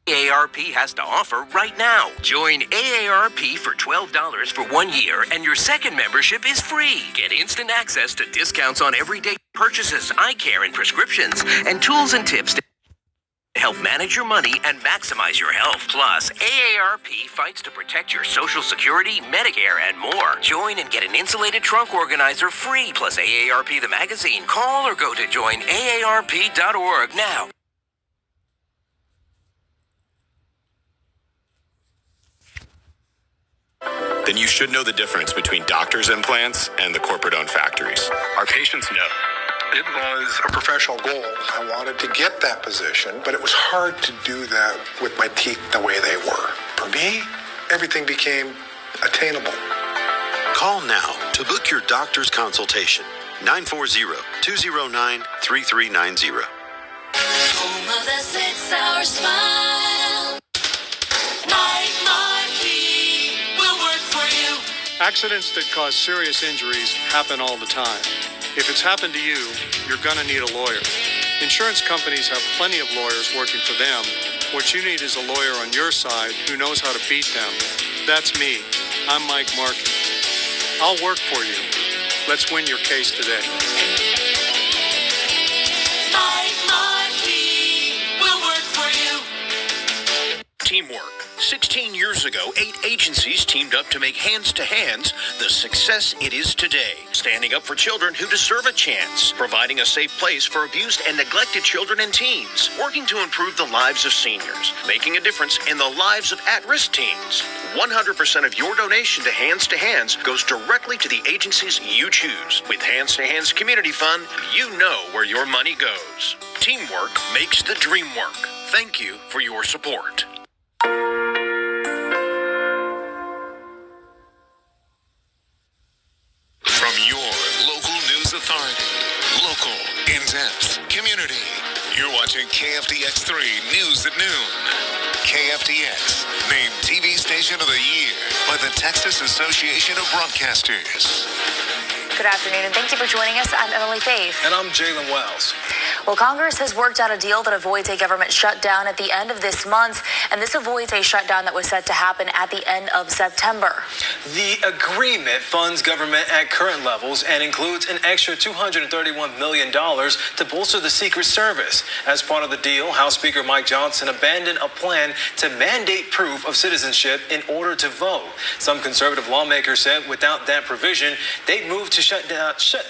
AARP has to offer right now. Join AARP for $12 for 1 year, and your second membership is free. Get instant access to discounts on everyday purchases, eye care and prescriptions, and tools and tips to help manage your money and maximize your health. Plus, AARP fights to protect your Social Security, Medicare, and more. Join and get an insulated trunk organizer free, plus AARP the magazine. Call or go to joinaarp.org now. Then you should know the difference between doctors' implants and the corporate-owned factories. Our patients know. It was a professional goal. I wanted to get that position, but it was hard to do that with my teeth the way they were. For me, everything became attainable. Call now to book your doctor's consultation. 940-209-3390. Home of the 6-hour smile. Mike Markey will work for you. Accidents that cause serious injuries happen all the time. If it's happened to you, you're going to need a lawyer. Insurance companies have plenty of lawyers working for them. What you need is a lawyer on your side who knows how to beat them. That's me. I'm Mike Markey. I'll work for you. Let's win your case today. Mike Markey will work for you. Teamwork. 16 years ago, 8 agencies teamed up to make Hands to Hands the success it is today. Standing up for children who deserve a chance, providing a safe place for abused and neglected children and teens, working to improve the lives of seniors, making a difference in the lives of at-risk teens. 100% of your donation to Hands goes directly to the agencies you choose. With Hands to Hands Community Fund, you know where your money goes. Teamwork makes the dream work. Thank you for your support. From your local news authority, local, in-depth, community. You're watching KFDX3 News at Noon. KFDX, named TV Station of the Year by the Texas Association of Broadcasters. Good afternoon, and thank you for joining us. I'm Emily Faith. And I'm Jalen Wells. Well, Congress has worked out a deal that avoids a government shutdown at the end of this month, and this avoids a shutdown that was set to happen at the end of September. The agreement funds government at current levels and includes an extra $231 million to bolster the Secret Service. As part of the deal, House Speaker Mike Johnson abandoned a plan to mandate proof of citizenship in order to vote. Some conservative lawmakers said without that provision, they'd move to shut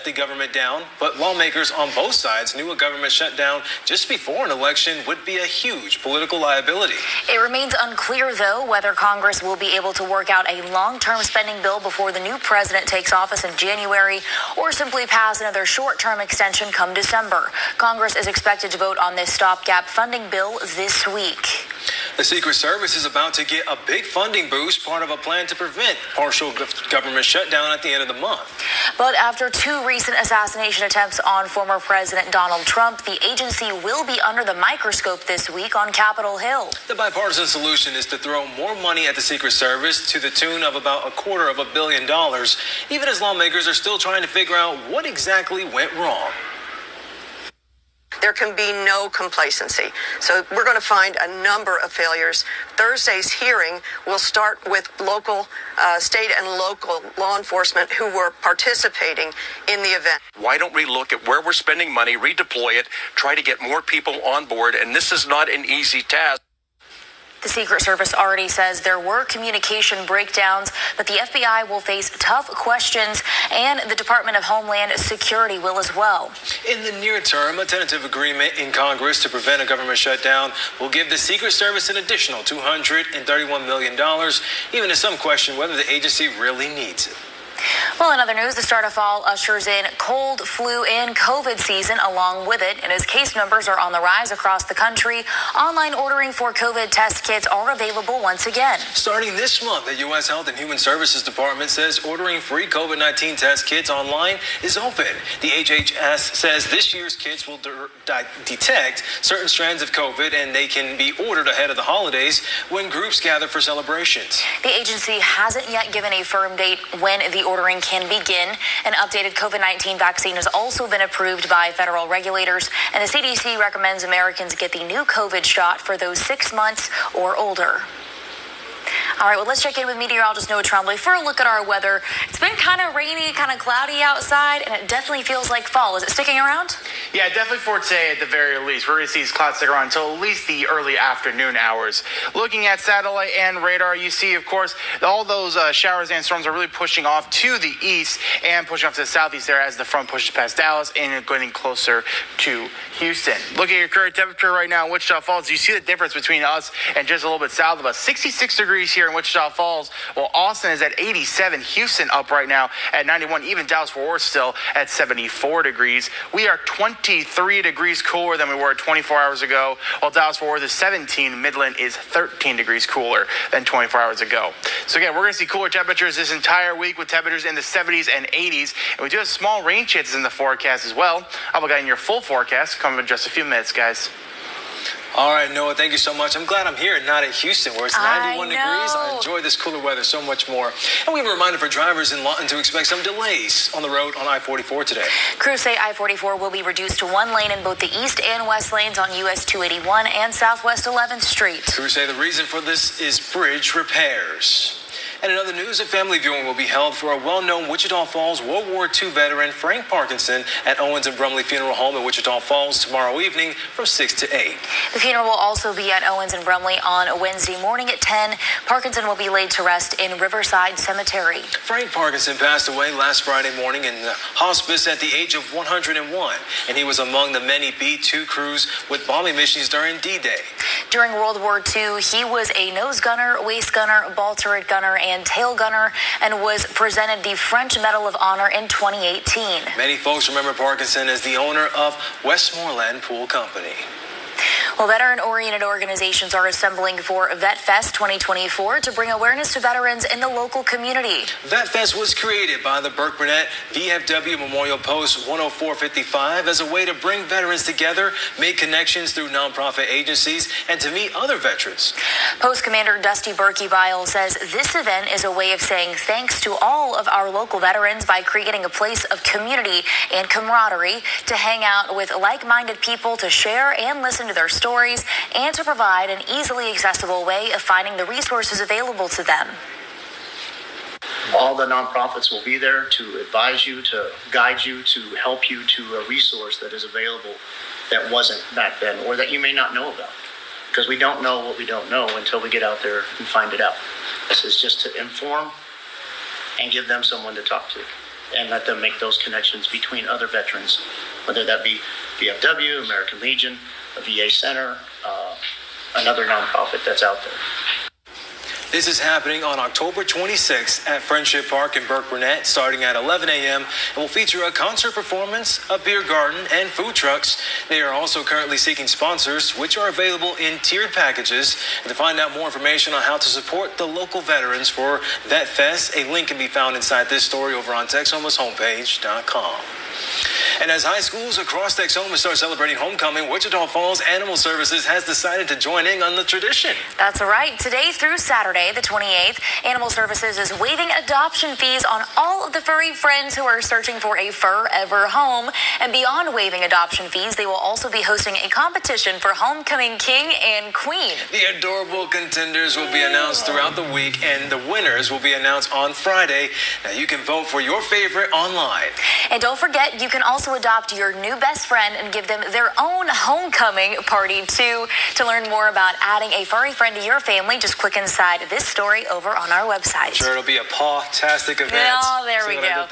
the government down, but lawmakers on both sides knew a government shutdown just before an election would be a huge political liability. It remains unclear, though, whether Congress will be able to work out a long-term spending bill before the new president takes office in January, or simply pass another short-term extension come December. Congress is expected to vote on this stopgap funding bill this week. The Secret Service is about to get a big funding boost, part of a plan to prevent partial government shutdown at the end of the month. But after 2 recent assassination attempts on former President Donald Trump, the agency will be under the microscope this week on Capitol Hill. The bipartisan solution is to throw more money at the Secret Service to the tune of about $250 million, even as lawmakers are still trying to figure out what exactly went wrong. There can be no complacency. So we're going to find a number of failures. Thursday's hearing will start with local, state and local law enforcement who were participating in the event. Why don't we look at where we're spending money, redeploy it, try to get more people on board, and this is not an easy task. The Secret Service already says there were communication breakdowns, but the FBI will face tough questions, and the Department of Homeland Security will as well. In the near term, a tentative agreement in Congress to prevent a government shutdown will give the Secret Service an additional $231 million, even as some question whether the agency really needs it. Well, in other news, the start of fall ushers in cold, flu, and COVID season along with it. And as case numbers are on the rise across the country, online ordering for COVID test kits are available once again. Starting this month, the U.S. Health and Human Services Department says ordering free COVID-19 test kits online is open. The HHS says this year's kits will detect certain strands of COVID, and they can be ordered ahead of the holidays when groups gather for celebrations. The agency hasn't yet given a firm date when the ordering can begin. An updated COVID-19 vaccine has also been approved by federal regulators, and the CDC recommends Americans get the new COVID shot for those 6 months or older. All right, well, let's check in with meteorologist Noah Trombley for a look at our weather. It's been kind of rainy, kind of cloudy outside, and it definitely feels like fall. Is it sticking around? Yeah, definitely for today at the very least. We're going to see these clouds stick around until at least the early afternoon hours. Looking at satellite and radar, you see, of course, all those showers and storms are really pushing off to the east and pushing off to the southeast there as the front pushes past Dallas and getting closer to Houston. Looking at your current temperature right now in Wichita Falls, you see the difference between us and just a little bit south of us. 66 degrees here in Wichita Falls, while Austin is at 87. Houston up right now at 91. Even Dallas-Fort Worth still at 74 degrees. We are 23 degrees cooler than we were 24 hours ago, while Dallas-Fort Worth is 17. Midland is 13 degrees cooler than 24 hours ago. So again, we're going to see cooler temperatures this entire week with temperatures in the 70s and 80s. And we do have small rain chances in the forecast as well. I'll look at your full forecast coming in just a few minutes, guys. All right, Noah, thank you so much. I'm glad I'm here and not at Houston, where it's 91 degrees. I enjoy this cooler weather so much more. And we have a reminder for drivers in Lawton to expect some delays on the road on I-44 today. Crews say I-44 will be reduced to one lane in both the east and west lanes on US 281 and Southwest 11th Street. Crews say the reason for this is bridge repairs. And in other news, a family viewing will be held for a well-known Wichita Falls World War II veteran, Frank Parkinson, at Owens and Brumley Funeral Home in Wichita Falls tomorrow evening from 6 to 8. The funeral will also be at Owens and Brumley on a Wednesday morning at 10. Parkinson will be laid to rest in Riverside Cemetery. Frank Parkinson passed away last Friday morning in the hospice at the age of 101, and he was among the many B-2 crews with bombing missions during D-Day. During World War II, he was a nose gunner, waist gunner, ball turret gunner, and tail gunner, and was presented the French Medal of Honor in 2018. Many folks remember Parkinson as the owner of Westmoreland Pool Company. Well, veteran-oriented organizations are assembling for Vet Fest 2024 to bring awareness to veterans in the local community. Vet Fest was created by the Burke Burnett VFW Memorial Post 10455 as a way to bring veterans together, make connections through nonprofit agencies, and to meet other veterans. Post Commander Dusty Berkey-Bile says this event is a way of saying thanks to all of our local veterans by creating a place of community and camaraderie to hang out with like-minded people, to share and listen to their stories, and to provide an easily accessible way of finding the resources available to them. All the nonprofits will be there to advise you, to guide you, to help you to a resource that is available that wasn't back then, or that you may not know about. Because we don't know what we don't know until we get out there and find it out. This is just to inform and give them someone to talk to and let them make those connections between other veterans, whether that be VFW, American Legion, a VA center, another nonprofit that's out there. This is happening on October 26th at Friendship Park in Burke Burnett, starting at 11 a.m. and will feature a concert performance, a beer garden, and food trucks. They are also currently seeking sponsors, which are available in tiered packages. And to find out more information on how to support the local veterans for Vet Fest, a link can be found inside this story over on TexomaHomepage.com. And as high schools across Texoma start celebrating homecoming, Wichita Falls Animal Services has decided to join in on the tradition. That's right. Today through Saturday, the 28th, Animal Services is waiving adoption fees on all of the furry friends who are searching for a forever home. And beyond waiving adoption fees, they will also be hosting a competition for homecoming king and queen. The adorable contenders will be announced throughout the week, and the winners will be announced on Friday. Now, you can vote for your favorite online. And don't forget, you can also adopt your new best friend and give them their own homecoming party too. To learn more about adding a furry friend to your family, just click inside this story over on our website. Sure, it'll be a paw-tastic event. Oh, there we go.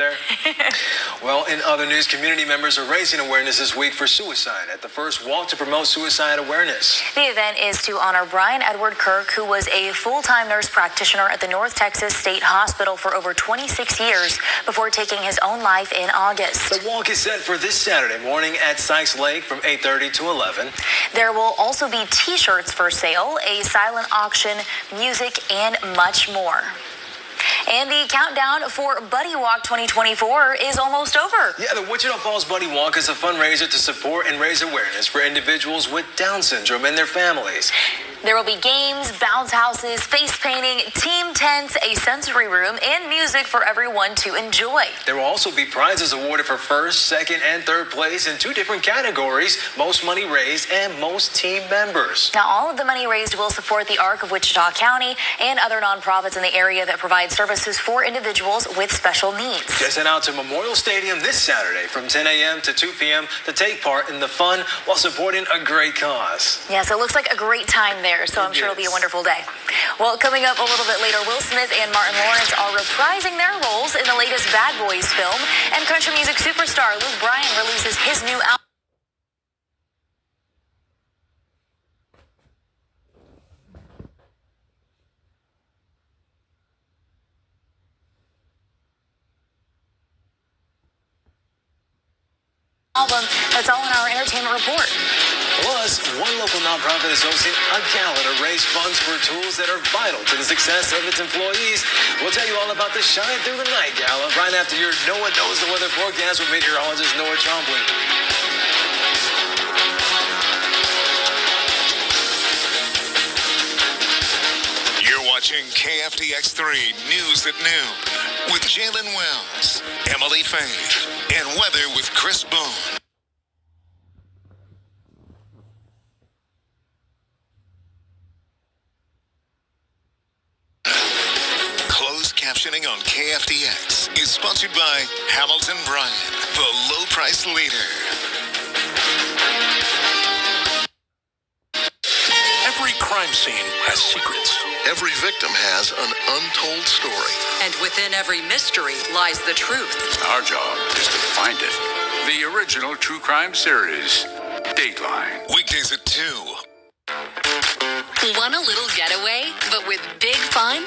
Well, in other news, community members are raising awareness this week for suicide at the first walk to promote suicide awareness. The event is to honor Brian Edward Kirk, who was a full-time nurse practitioner at the North Texas State Hospital for over 26 years before taking his own life in August. The walk is set for this Saturday morning at Sykes Lake from 8:30 to 11. There will also be t-shirts for sale, a silent auction, music, and much more. And the countdown for Buddy Walk 2024 is almost over. Yeah, the Wichita Falls Buddy Walk is a fundraiser to support and raise awareness for individuals with Down syndrome and their families. There will be games, bounce houses, face painting, team tents, a sensory room, and music for everyone to enjoy. There will also be prizes awarded for first, second, and third place in 2 different categories: most money raised and most team members. Now, all of the money raised will support the ARC of Wichita County and other nonprofits in the area that provide services for individuals with special needs. Just head out to Memorial Stadium this Saturday from 10 a.m. to 2 p.m. to take part in the fun while supporting a great cause. Yes, it looks like a great time there, so I'm sure it'll be a wonderful day. Well, coming up a little bit later, Will Smith and Martin Lawrence are reprising their roles in the latest Bad Boys film, and country music superstar Luke Bryan releases his new album. That's all in our entertainment report. Plus, one local nonprofit is hosting a gala to raise funds for tools that are vital to the success of its employees. We'll tell you all about the Shine Through the Night gala right after your Noah Knows the Weather forecast with meteorologist Noah Trombley. You're watching KFDX3 News at Noon with Jalen Wells, Emily Faye, and weather with Chris Boone. Closed captioning on KFDX is sponsored by Hamilton Bryan, the low price leader. Every crime scene has secrets. Every victim has an untold story. And within every mystery lies the truth. Our job is to find it. The original true crime series, Dateline. Weekdays at 2. Want a little getaway, but with big fun?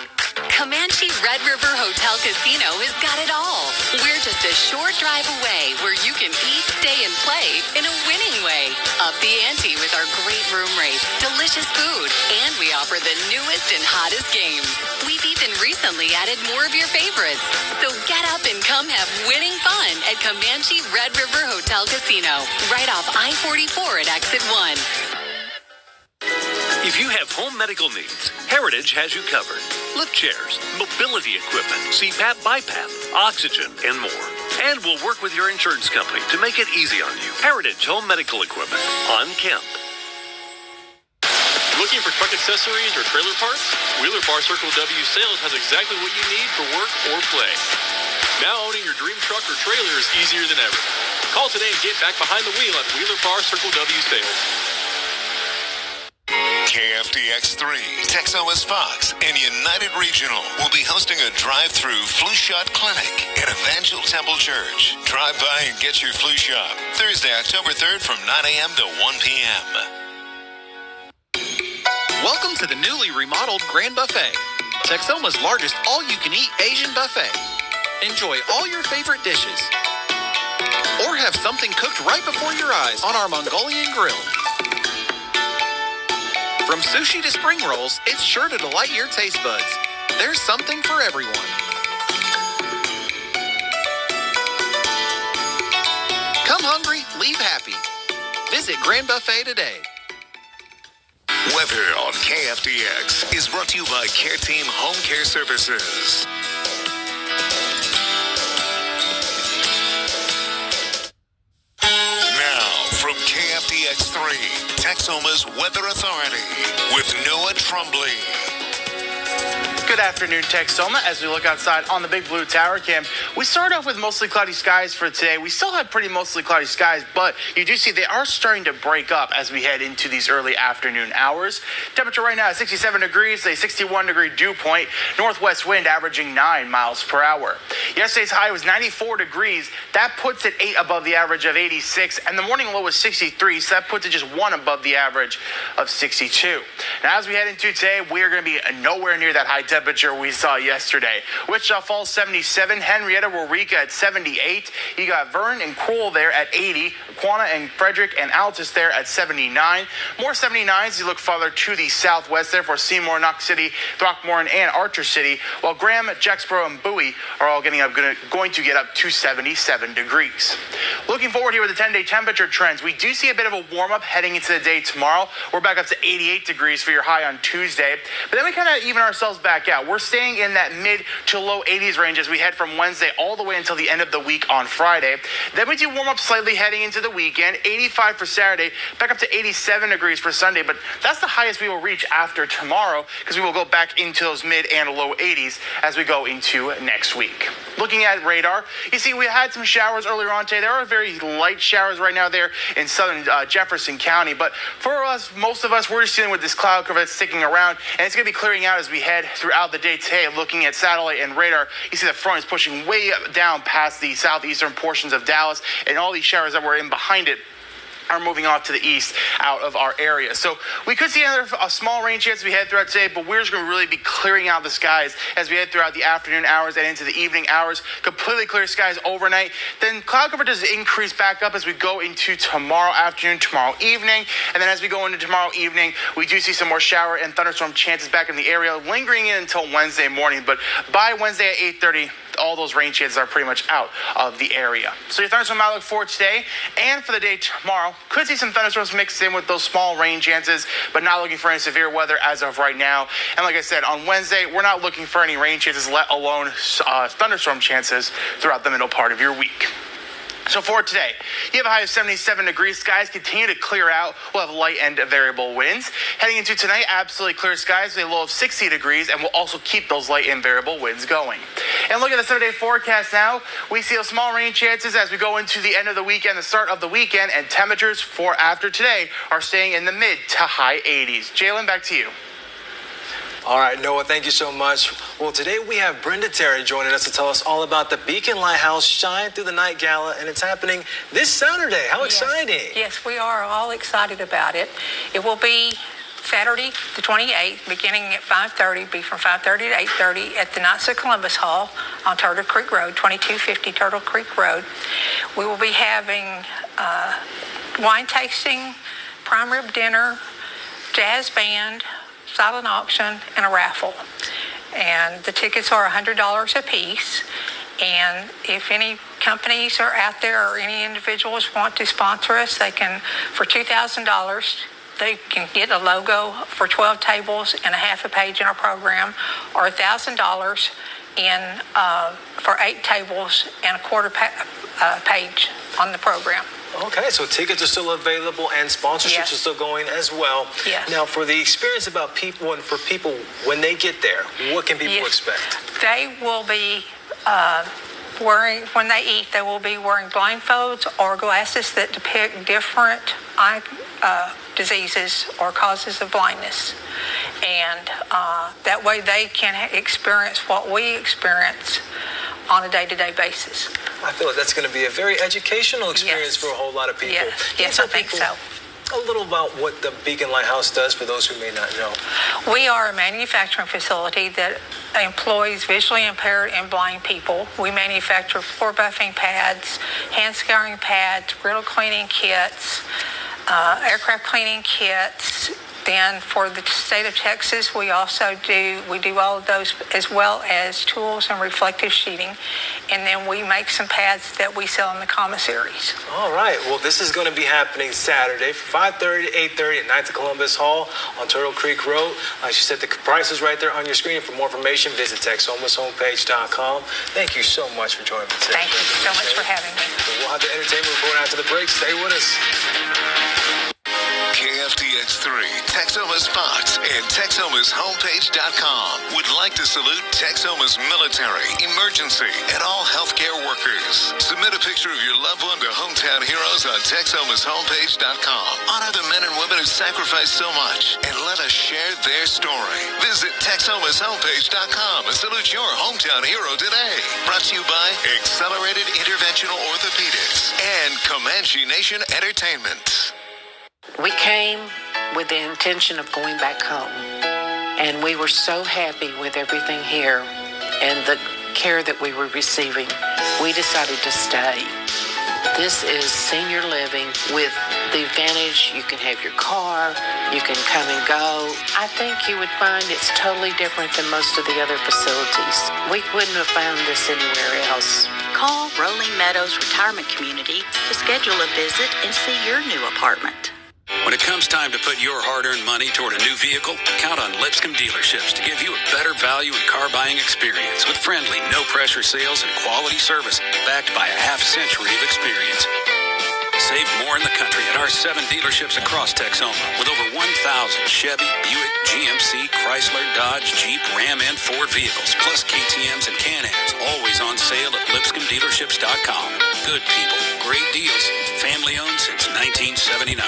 Comanche Red River Hotel Casino has got it all. We're just a short drive away where you can eat, stay, and play in a winning way. Up the ante with our great room rates, delicious food, and we offer the newest and hottest games. We've even recently added more of your favorites. So get up and come have winning fun at Comanche Red River Hotel Casino, right off I-44 at Exit 1. If you have home medical needs, Heritage has you covered. Lift chairs, mobility equipment, CPAP, BiPAP, oxygen, and more. And we'll work with your insurance company to make it easy on you. Heritage Home Medical Equipment on Kemp. Looking for truck accessories or trailer parts? Wheeler Bar Circle W Sales has exactly what you need for work or play. Now owning your dream truck or trailer is easier than ever. Call today and get back behind the wheel at Wheeler Bar Circle W Sales. KFDX3, Texoma's Fox, and United Regional will be hosting a drive-through flu shot clinic at Evangel Temple Church. Drive by and get your flu shot Thursday, October 3rd from 9 a.m. to 1 p.m. Welcome to the newly remodeled Grand Buffet, Texoma's largest all-you-can-eat Asian buffet. Enjoy all your favorite dishes, or have something cooked right before your eyes on our Mongolian grill. From sushi to spring rolls, it's sure to delight your taste buds. There's something for everyone. Come hungry, leave happy. Visit Grand Buffet today. Weather on KFDX is brought to you by Care Team Home Care Services. From KFDX3, Texoma's Weather Authority, with Noah Trombley. Good afternoon, Texoma. As we look outside on the Big Blue Tower Cam, we start off with mostly cloudy skies for today. We still have pretty mostly cloudy skies, but you do see they are starting to break up as we head into these early afternoon hours. Temperature right now is 67 degrees, a 61-degree dew point, northwest wind averaging 9 miles per hour. Yesterday's high was 94 degrees. That puts it 8 above the average of 86, and the morning low was 63, so that puts it just 1 above the average of 62. Now, as we head into today, we are going to be nowhere near that high temperature temperature we saw yesterday. Wichita Falls 77, Henrietta, Waurika at 78. You got Vernon and Crowell there at 80. Quanah and Frederick and Altus there at 79. More 79s as you look farther to the southwest there for Seymour, Knox City, Throckmorton, and Archer City, while Graham, Jacksboro, and Bowie are all going to get up to 77 degrees. Looking forward here with the 10-day temperature trends, we do see a bit of a warm-up heading into the day tomorrow. We're back up to 88 degrees for your high on Tuesday, but then we kind of even ourselves back out. We're staying in that mid to low 80s range as we head from Wednesday all the way until the end of the week on Friday. Then we do warm up slightly heading into the weekend. 85 for Saturday, back up to 87 degrees for Sunday, but that's the highest we will reach after tomorrow because we will go back into those mid and low 80s as we go into next week. Looking at radar, you see we had some showers earlier on today. There are very light showers right now there in southern Jefferson County, but for us, most of us, we're just dealing with this cloud cover that's sticking around, and it's going to be clearing out as we head throughout the day today. Looking at satellite and radar, you see the front is pushing way down past the southeastern portions of Dallas, and all these showers that were in behind it are moving off to the east out of our area. So we could see a small rain chance as we head throughout today, but we're just going to really be clearing out the skies as we head throughout the afternoon hours and into the evening hours. Completely clear skies overnight. Then cloud cover does increase back up as we go into tomorrow afternoon, tomorrow evening. And then as we go into tomorrow evening, we do see some more shower and thunderstorm chances back in the area, lingering in until Wednesday morning. But by Wednesday at 8:30, all those rain chances are pretty much out of the area. So your thunderstorm outlook for today and for the day tomorrow. Could see some thunderstorms mixed in with those small rain chances, but not looking for any severe weather as of right now. And like I said, on Wednesday, we're not looking for any rain chances, let alone thunderstorm chances throughout the middle part of your week. So for today, you have a high of 77 degrees. Skies continue to clear out. We'll have light and variable winds. Heading into tonight, absolutely clear skies with a low of 60 degrees, and we'll also keep those light and variable winds going. And look at the 7-day forecast now. We see small rain chances as we go into the end of the weekend, the start of the weekend, and temperatures for after today are staying in the mid to high 80s. Jalen, back to you. All right, Noah, thank you so much. Well, today we have Brenda Terry joining us to tell us all about the Beacon Lighthouse Shine Through the Night Gala, and it's happening this Saturday. How exciting! Yes, we are all excited about it. It will be Saturday, the 28th, beginning at 5:30, be from 5:30 to 8:30 at the Knights of Columbus Hall on Turtle Creek Road, 2250 Turtle Creek Road. We will be having wine tasting, prime rib dinner, jazz band, silent auction, and a raffle. And the tickets are $100 a piece. And if any companies are out there or any individuals want to sponsor us, they can, for $2,000, they can get a logo for 12 tables and a half a page in our program, or $1,000 in for 8 tables and a quarter page on the program. Okay, so tickets are still available and sponsorships are still going as well. Yes. Now, for the experience about people and for people when they get there, what can people expect? They will be when they eat, they will be wearing blindfolds or glasses that depict different eye diseases or causes of blindness. And that way they can experience what we experience on a day-to-day basis. I feel like that's going to be a very educational experience for a whole lot of people. Yes, I think so. A little about what the Beacon Lighthouse does for those who may not know. We are a manufacturing facility that employs visually impaired and blind people. We manufacture floor buffing pads, hand scouring pads, griddle cleaning kits, aircraft cleaning kits. Then for the state of Texas, we do all of those, as well as tools and reflective sheeting. And then we make some pads that we sell in the commissaries. All right. Well, this is going to be happening Saturday from 5:30 to 8:30 at Knights of Columbus Hall on Turtle Creek Road. Like you said, the price is right there on your screen. For more information, visit TexHomelessHomepage.com. Thank you so much for joining me today. Thank you so much for having me. We'll have the entertainment report after the break. Stay with us. KFDX3, Texoma's Fox, and TexomasHomepage.com would like to salute Texoma's military, emergency, and all healthcare workers. Submit a picture of your loved one to Hometown Heroes on TexomasHomepage.com. Honor the men and women who sacrificed so much, and let us share their story. Visit TexomasHomepage.com and salute your hometown hero today. Brought to you by Accelerated Interventional Orthopedics and Comanche Nation Entertainment. We came with the intention of going back home. And we were so happy with everything here and the care that we were receiving. We decided to stay. This is senior living with the advantage you can have your car, you can come and go. I think you would find it's totally different than most of the other facilities. We wouldn't have found this anywhere else. Call Rolling Meadows Retirement Community to schedule a visit and see your new apartment. When it comes time to put your hard-earned money toward a new vehicle, count on Lipscomb Dealerships to give you a better value and car buying experience with friendly, no-pressure sales and quality service backed by a half-century of experience. Save more in the country at our 7 dealerships across Texoma with over 1,000 Chevy, Buick, GMC, Chrysler, Dodge, Jeep, Ram, and Ford vehicles, plus KTMs and Can-Ams, always on sale at LipscombDealerships.com. Good people, great deals, family-owned since 1979.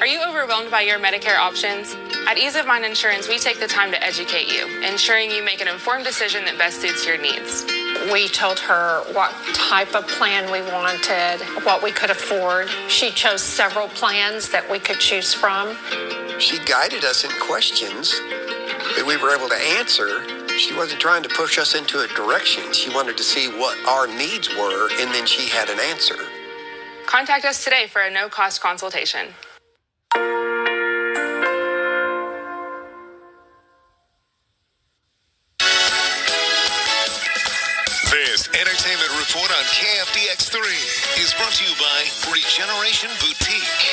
Are you overwhelmed by your Medicare options? At Ease of Mind Insurance, we take the time to educate you, ensuring you make an informed decision that best suits your needs. We told her what type of plan we wanted, what we could afford. She chose several plans that we could choose from. She guided us in questions that we were able to answer. She wasn't trying to push us into a direction. She wanted to see what our needs were, and then she had an answer. Contact us today for a no-cost consultation. This entertainment report on KFDX3 is brought to you by Regeneration Boutique.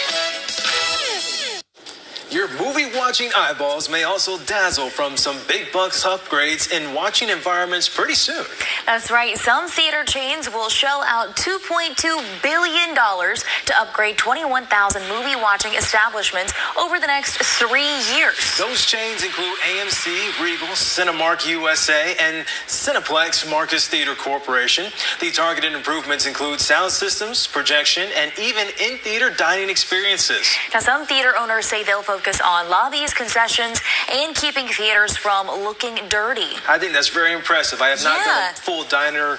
Your movie-watching eyeballs may also dazzle from some big bucks upgrades in watching environments pretty soon. That's right. Some theater chains will shell out $2.2 billion to upgrade 21,000 movie-watching establishments over the next 3 years. Those chains include AMC, Regal, Cinemark USA, and Cineplex Marcus Theater Corporation. The targeted improvements include sound systems, projection, and even in-theater dining experiences. Now, some theater owners say they'll focus on lobbies, concessions, and keeping theaters from looking dirty. I think that's very impressive. I have not done a full dinner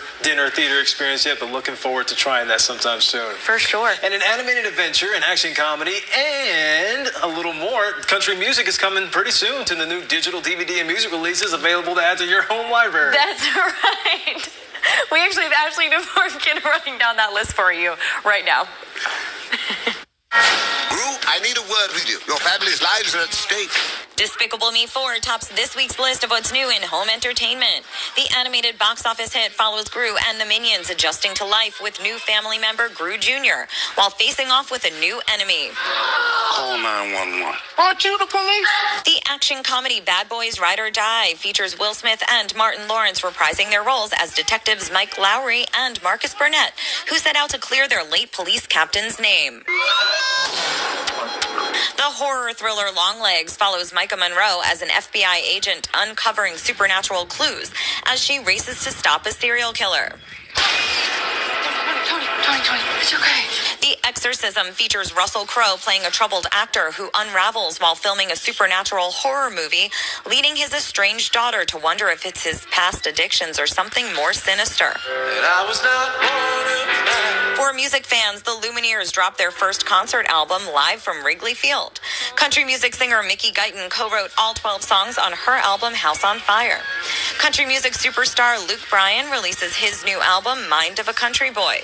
theater experience yet, but looking forward to trying that sometime soon. For sure. And an animated adventure, an action comedy, and a little more. Country music is coming pretty soon to the new digital DVD and music releases available to add to your home library. That's right. We actually have Ashley DeMorgan running down that list for you right now. Gru, I need a word with you. Your family's lives are at stake. Despicable Me 4 tops this week's list of what's new in home entertainment. The animated box office hit follows Gru and the Minions adjusting to life with new family member Gru Jr. while facing off with a new enemy. Call 911. Aren't you the police? The action comedy Bad Boys Ride or Die features Will Smith and Martin Lawrence reprising their roles as detectives Mike Lowry and Marcus Burnett, who set out to clear their late police captain's name. The horror thriller Longlegs follows Micah Monroe as an FBI agent uncovering supernatural clues as she races to stop a serial killer. Tony, it's okay. The Exorcism features Russell Crowe playing a troubled actor who unravels while filming a supernatural horror movie, leading his estranged daughter to wonder if it's his past addictions or something more sinister. And I was not born. For music fans, the Lumineers dropped their first concert album live from Wrigley Field. Country music singer Mickey Guyton co-wrote all 12 songs on her album House on Fire. Country music superstar Luke Bryan releases his new album Mind of a Country Boy.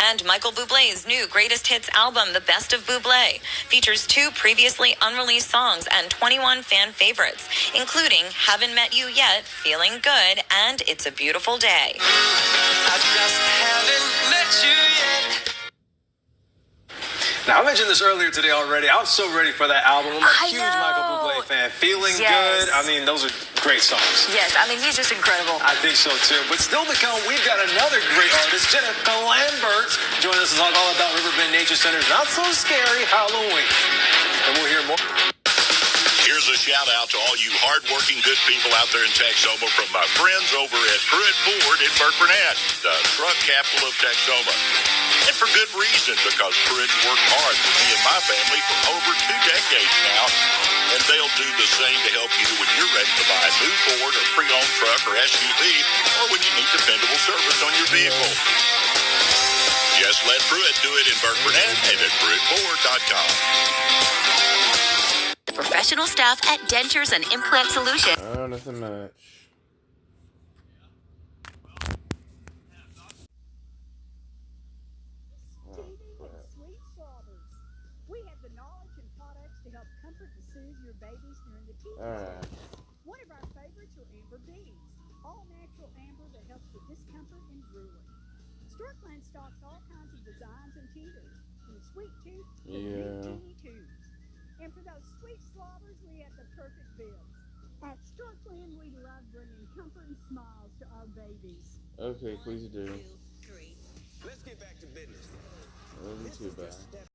And Michael Bublé's new greatest hits album, The Best of Bublé, features 2 previously unreleased songs and 21 fan favorites, including Haven't Met You Yet, Feeling Good, and It's a Beautiful Day. I just haven't met you yet. Now, I mentioned this earlier today already. I'm so ready for that album. I'm a huge Michael Bublé fan. Feeling Good. I mean, those are great songs. Yes, I mean, he's just incredible. I think so, too. But still to come, we've got another great artist, Jennifer Lambert, joining us to talk all about Riverbend Nature Center's Not So Scary Halloween. And we'll hear more. Here's a shout out to all you hardworking good people out there in Texoma from my friends over at Pruitt Ford in Burke Burnett, the truck capital of Texoma. And for good reason, because Pruitt's worked hard for me and my family for over 2 decades now. And they'll do the same to help you when you're ready to buy a new Ford or pre-owned truck or SUV, or when you need dependable service on your vehicle. Just let Pruitt do it in Burke Burnett and at PruittFord.com. professional staff at Dentures and Implant Solutions. Oh, nothing much. Sweet Slobbers. We have the knowledge and products to help comfort and soothe your babies during the teething stage. One of our favorites are amber beads, all natural amber that helps with discomfort and drooling. Storkland stocks all kinds of designs and teethers, from sweet tooth to big teeny tubes. And for those sweet slobbers, we have the perfect bills. At Storkland, we love bringing comfort and smiles to our babies. Okay, please do. Let's get back to business. Wasn't too bad.